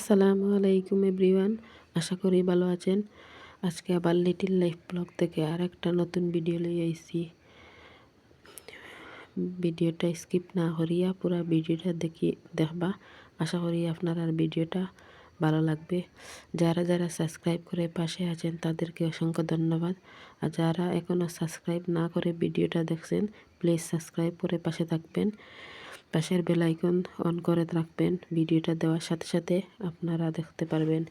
আসসালামু আলাইকুম এভরিওয়ান, আশা করি ভালো আছেন। আজকে আবার লিটিল লাইফ ব্লগ থেকে আর একটা নতুন ভিডিও লই আইছি। ভিডিওটা স্কিপ না করিয়া পুরা ভিডিওটা দেখবা। আশা করি আপনার আর ভিডিওটা ভালো লাগবে। যারা যারা সাবস্ক্রাইব করে পাশে আছেন তাদেরকে অসংখ্য ধন্যবাদ। আর যারা এখনও সাবস্ক্রাইব না করে ভিডিওটা দেখছেন, প্লিজ সাবস্ক্রাইব করে পাশে থাকবেন। পাশের বেল আইকন অন করে রাখবেন, ভিডিওটা দেওয়ার সাথে সাথে আপনারা দেখতে পারবেন।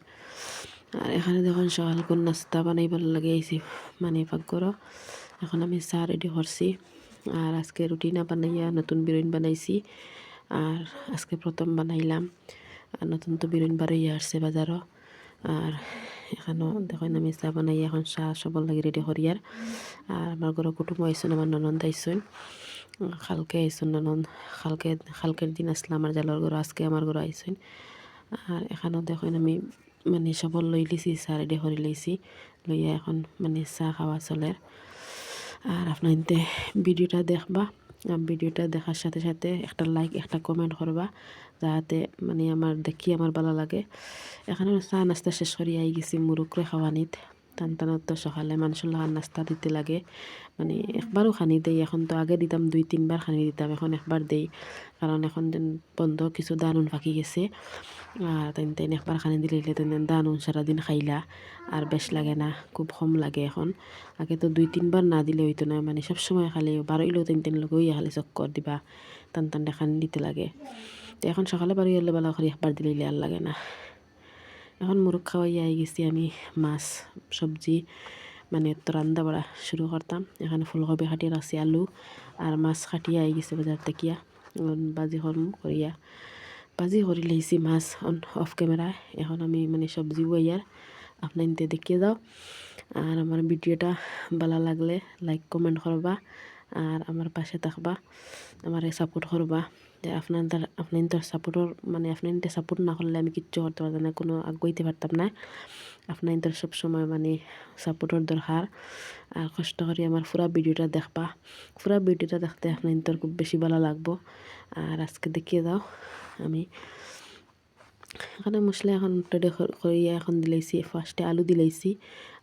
আর এখানে যখন সকাল কোন নাস্তা বানাইবার লাগে আইছি, মানে পাকঘর। এখন আমি চা রেডি করছি। আর আজকে রুটি না বানাইয়া নতুন বিরিয়ানি বানাইছি। আর আজকে প্রথম বানাইলাম। আর নতুন তো বিরিয়ানি বাড়াইয়া আসছে বাজারও। আর এখানেও দেখেন আমি চা বানাই এখন চা সবর লাগে রেডি করি। আর আমার ঘরে কুটুম্ব আইসুন, আমার ননদ আইসুন, খালকে আইসুন ননদ। খালকের দিন আসলে আমার জালর ঘর, আজকে আমার ঘরে আইসুন। আর এখানেও দেখেন আমি মানে সবর লই লিছি, চা রেডি করে লইছি, লইয়া এখন মানে চা খাওয়া চলে। আর আপনার ভিডিওটা দেখবা। ভিডিওটা দেখার সাথে সাথে একটা লাইক একটা কমেন্ট করবা, যাতে মানে আমার ভালো লাগে। এখানে চা নাস্তা শেষ করি আই গেছি মুরুকরে খাওয়ানিত। টান তো সকালে মানুষের লাগার নাস্তা দিতে লাগে, মানে একবারও খানি দেই। এখন তো আগে দিতাম 2-3 বার খানি দিতাম, এখন একবার দেই। কারণ এখন বন্ধ কিছু দানুন ফাঁকি গেছে। আর তাই একবার খানি দিলে দানুন সারাদিন খাইলা আর বেশ লাগে না, খুব কম লাগে এখন। আগে তো 2-3 বার না দিলে হইতো না, মানে সবসময় খালি বারোইলেও তিন লগেই খালি চক্কর দিবা, টান খানি দিতে লাগে। তো এখন সকালে বাড়ি হলে বেলা করে একবার দিলে আর লাগে না। এখন মুরগ খাওয়াইয়া আই গেছি আমি মাছ সবজি মানে তো রান্না বাড়া শুরু করতাম। এখানে ফুলকপি কাটিয়ে রাখছি, আলু আর মাছ কাটিয়ে আই গেছে বাজার থেকে। বাজি বাজি করি লাইছি মাছ অফ ক্যামেরায়। এখন আমি মানে সবজি বইয়ার আপনার দেখিয়ে যাও। আর আমার ভিডিওটা ভালো লাগলে লাইক কমেন্ট করবা, আর আমার পাশে থাকবা, আমারে সাপোর্ট করবা। যে আপনার সাপোর্টর মানে আপনার সাপোর্ট না করলে আমি কিচ্ছু করতে পারতাম না, কোনো আগাইতে পারতাম না। আপনার সবসময় মানে সাপোর্টর দরকার। আর কষ্ট করে আমার পুরা ভিডিওটা দেখবা। পুরা ভিডিওটা দেখতে আপনার খুব বেশি ভালো লাগবো। আর আজকে দেখিয়ে দাও আমি এখানে মশলা এখন রেডি করিয়া এখন দিলাইছি। ফার্স্টে আলু দিলাইছি,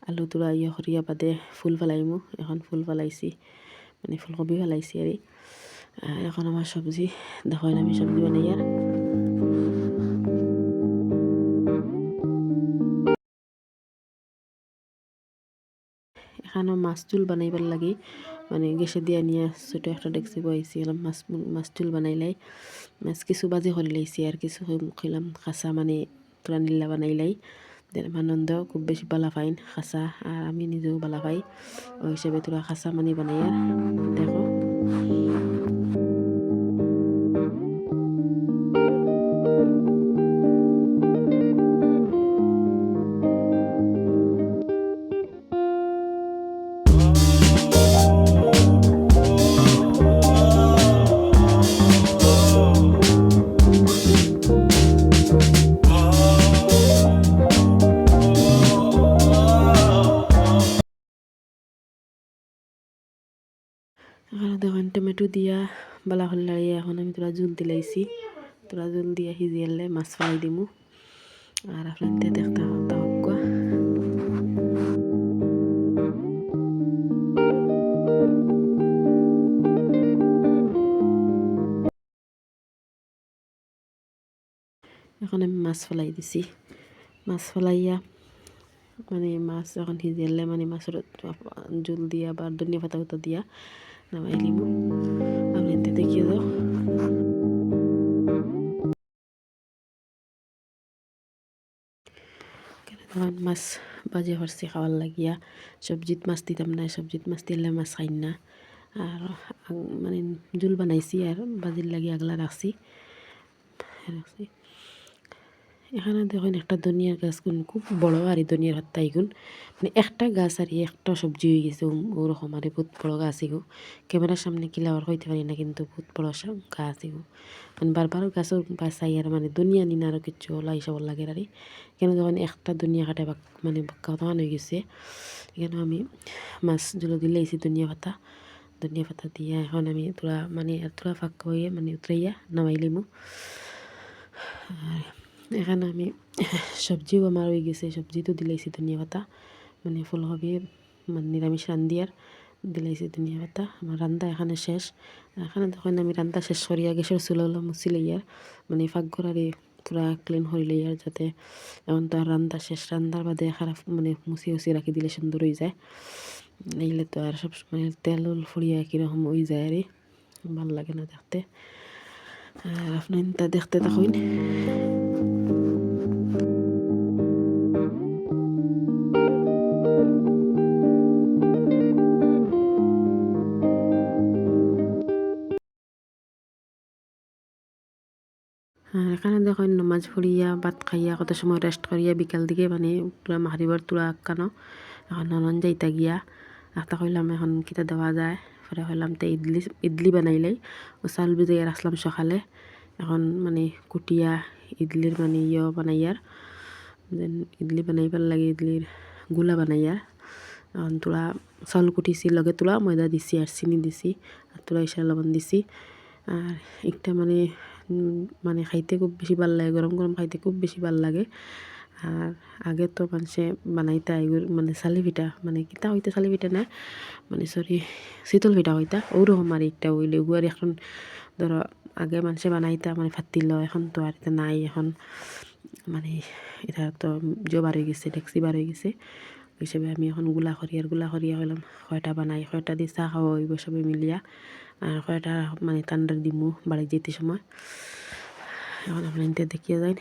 আলু তোলা করিয়া বাদে ফুল ফেলাইমু। এখন ফুল ফেলাইছি, মানে ফুলকপি ফেলাইছি। আর এখন আমার সবজি দেখেন আমি সবজি বানাই। আর এখানেও মাছ চুল বানাইবার লাগি, মানে গ্যাসে দিয়া নিয়ে ছোটো একটা ডেকচি বইছি, এলাম মাছ চুল বানাইলাই। মাছ কিছু বাজি করে লাইছি আর কিছু খেলাম খাসা, মানে তোরা নীলা বানাইলাই। আনন্দ খুব বেশি বালা পাইন খাসা, আর আমি নিজেও বালা পাই। ওই হিসেবে তোরা খাসা মানে বানাই। আর দেখো এখানে দেখেন টমেটো দিয়া বালা করে লাড়িয়ে এখন আমি তোরা জুল দিলাইছি। তোরা জুল দিয়া সিজিয়ালে মাছ ফেলাই দিমু। আর আপনার দেখতে হোক। এখন আমি মাছ ফেলাই দিছি। মাছ ফেলাইয়া মানে মাছ এখন সিজিয়ালে মানে মাছের জুল দিয়া বা ধনিয়া পাতা দিয়া নামাই লিব। আপনি দেখিয়ে দাও। তখন মাছ বাজি করছি খাওয়ার লাগিয়া। সবজিত মাছ দিতাম না, সবজিত মাছ দিলে মাছ খাই না। আর মানে জুল বানাইছি আর বাজির লাগি আগলা রাখছি। এখানে দেখুন একটা ধনিয়ার গাছ খুব বড়, আর এই ধনিয়ার হাতটা এগুন মানে একটা গাছ আর একটা সবজি হয়ে গেছে ওরকম। আর বহুত বড় গাছ এগো, ক্যামেরার সামনে কিলা আর হইতে পারি না, কিন্তু বহুত বড় গাছ এগো। মানে বারবার গাছের বাসাই আর মানে দুনিয়া নিন আরও কিচ্ছু হলো এইসব লাগে। আর কেন যখন একটা দুনিয়া কাটে মানে তখন হয়ে গেছে। এখানে আমি মাছ জুলো দিলেইছি ধনিয়া পাতা দিয়ে। এখন আমি তোরা ফাঁক হয়ে মানে উতরাইয়া নামাইলিমু। আর এখানে আমি সবজিও আমার হয়ে গেছে, সবজি তো দিলাইছি ধনিয়া পাতা, মানে ফুলকপি মানে নিরামিষ রান্ধিয়ার দিলাইছি ধনিয়া পাতা। আমার রান্না এখানে শেষ। এখানে দেখেন আমি রান্না শেষ করিয়া গ্যাসের চুলাগুলো মুছি লইয়ার, মানে পাকঘর আর পুরা ক্লিন করে লইয়ার, যাতে এখন তো আর রান্না শেষ, রান্নার বাদে খারাপ মানে মুছি উছি রাখি দিলে সুন্দর হয়ে যায়। এইলে তো আর সব মানে তেল ফুরিয়া কীরকম হয়ে যায় আর ভাল লাগে না দেখতে। আর আপনি তা দেখতে থাকুন। আর এখানে দেখুন নমাজ পড়িয়া ভাত খাইয়া কত সময় রেস্ট করিয়া বিকাল দিকে মানে পুরা মাগরিবের তুলা আটকানো, এখন ননন যাইতা গিয়া আখতা কইলাম এখন কিতা দেওয়া যায়। পরে কইলাম তো ইডলি বানাইলেই, ও চাউল ভিজাইয়া রাখলাম সকালে, এখন মানে কুটিয়া ইডলির মানে বানাইয়ার, দেন ইডলি বানাইবার লাগে ইডলির গুলা বানাইয়ার। এখন তুলা চাউল কুটিছি, লগে তুলা ময়দা দিছি আর চিনি দিছি আর তুলা ইসার লবণ দিছি। আর একটা মানে মানে খাইতে খুব বেশি ভাল লাগে, গরম গরম খাইতে খুব বেশি ভাল লাগে। আর আগে তো মানুষে বানাইতা এগুলো মানে চালি পিঠা, মানে কিতা হইতা চালি পিঠা না মানে সরি শীতল পিঠা হইতা, ওরকম আর একটা হইলে আর এখন ধরো আগে মানুষে বানাইতা মানে ফাটিল, এখন তো আর এটা নাই। এখন মানে এটা তো বার হয়ে গেছে, ডেক্সি বার হয়ে গেছে, হিসেবে আমি এখন গুলা করিয়া হইলাম কয়টা বানাই, কয়টা দিয়ে চা খাওয়া হইব সবাই মিলিয়া, আর কয়টা মানে ঠান্ডার দিমু বাড়ি যেতে সময়। এখন আপনার দেখিয়ে যায়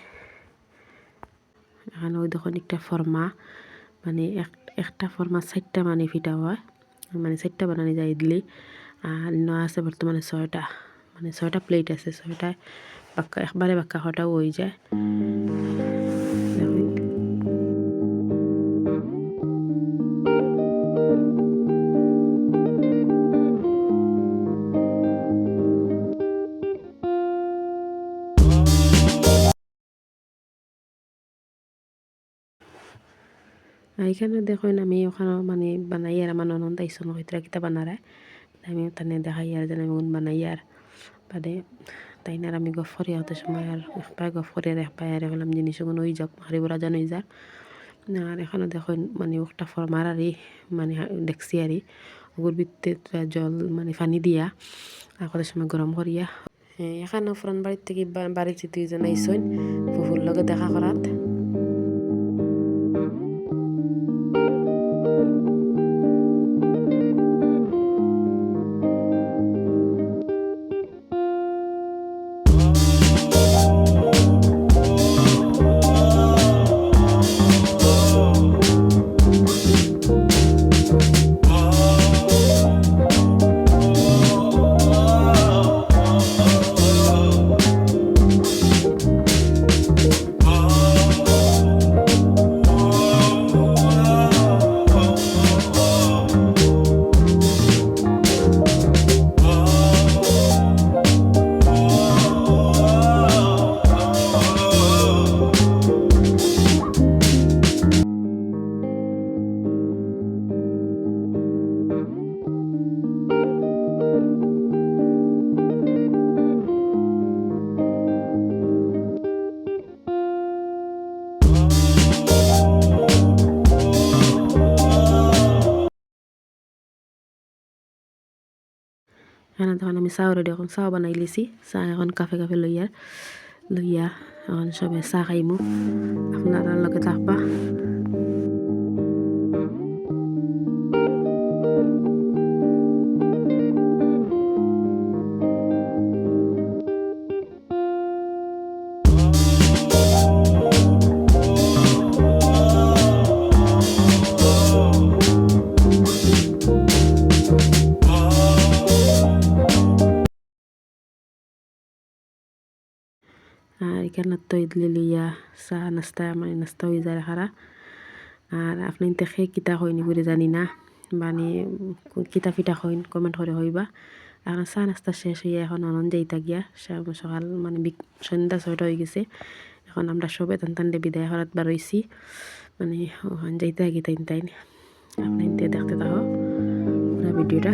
এখানে ওই দেখুন একটা ফর্মা, মানে একটা ফর্মা 4টা মানে ফিটা হয়, মানে 4টা বানানো যায় ইডলি। আর আছে বর্তমানে 6টা, মানে 6টা প্লেট আছে, 6টায় বাক্কা একবারে বাক্কা হটাও হয়ে যায়। এখানে দেখুন আমি ওখানে মানে বানাই আর আমার ননদ আইসন হইতরা কিতা বানারায়, আমি তানে দেখাই আর যেন আমি বানাই আর বাদে তাই না আমি গফ করিয়া হতে সময় আর একপায় গফ করিয়া একপায় আর হলাম জিনিসগুলো ওই যাক হারি বড়া জানো যার। আর এখানে দেখুন মানে একটা ফরমার আরই মানে দেখছি আরই ওগুর ভিত্তে জল মানে পানি দিয়া আর কত সময় গরম করিয়া। এখানে ফ্রন বাড়ির থেকে বাড়ি যেতে জানাইছইন ফুফুর লগে দেখা করাত। এখানে তখন আমি চাও রেডি এখন চাও বানাই লিছি, চাহ এখন কাফে কাফে লইয়া এখন সবে চাহ খাইমু, আপনারা লগে থাকবা। আর এখানে তো ইডলি লইয়া চা নাস্তা মানে নাস্তা হয়ে যায় খারা। আর আপনি দেখে কিতা হয়নি বলে জানি না, মানে কিতা ফিটা হইন কমেন্ট করে হইবা। এখন চা নাস্তা শেষ হইয়া এখন আনন্দ যাইতা গিয়া সকাল মানে সন্ধ্যা 6টা হয়ে গেছে। এখন আমরা সবে টানটানটে বিদায় হরাত বার হইছি, মানে ওখান যাইতে আগে তাইন আপনি দেখতে থাকো পুরা ভিডিওটা।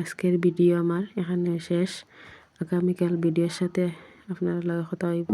আজকের ভিডিও আমার এখানে শেষ। আগামীকাল ভিডিওর সাথে আপনার লগে কথা হইব।